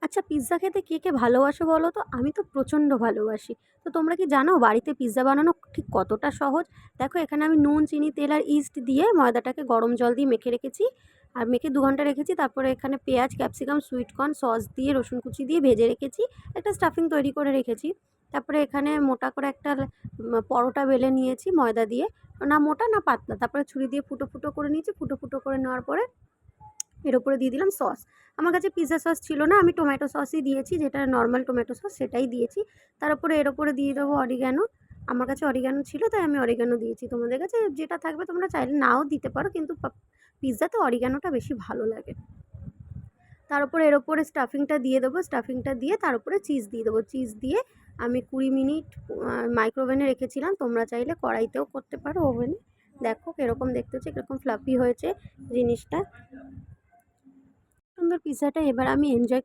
আচ্ছা, পিৎজা খেতে কে কে ভালোবাসো বলো তো? আমি তো প্রচণ্ড ভালোবাসি। তো তোমরা কি জানো বাড়িতে পিৎজা বানানো ঠিক কতটা সহজ? দেখো, এখানে আমি নুন, চিনি, তেল আর ইস্ট দিয়ে ময়দাটাকে গরম জল দিয়ে মেখে রেখেছি। আর মেখে ২ ঘন্টা রেখেছি। তারপরে এখানে পেঁয়াজ, ক্যাপসিকাম, সুইট কর্ন, সস দিয়ে, রসুন কুচি দিয়ে ভেজে রেখেছি। একটা স্টাফিং তৈরি করে রেখেছি। তারপরে এখানে মোটা করে একটা পরোটা বেলে নিয়েছি ময়দা দিয়ে। না মোটা না পাতলা। তারপরে ছুরি দিয়ে ফুটো ফুটো করে নিয়েছি। ফুটো ফুটো করে নেওয়ার পরে এর উপরে দিয়ে দিলাম সস। আমার কাছে পিৎজা সস ছিল না, আমি টমেটো সসই দিয়েছি, যেটা নর্মাল টমেটো সস সেটাই দিয়েছি। তার উপরে এর উপরে দিয়ে দেবো অরিগ্যানো। আমার কাছে অরিগ্যানো ছিল তাই আমি অরিগ্যানো দিয়েছি। তোমাদের কাছে যেটা থাকবে তোমরা চাইলে নাও দিতে পারো, কিন্তু পিৎজাতে অরিগ্যানোটা বেশি ভালো লাগে। তার উপরে এর উপরে স্টাফিংটা দিয়ে দেবো। স্টাফিংটা দিয়ে তার উপরে চিজ দিয়ে দেবো। চিজ দিয়ে আমি ২০ মিনিট মাইক্রোওভেনে রেখেছিলাম। তোমরা চাইলে কড়াইতেও করতে পারো, ওভেনে। দেখো কীরকম দেখতে হচ্ছে, কীরকম ফ্লাফি হয়েছে জিনিসটা। সুন্দর পিৎজাটা এবার আমি এনজয়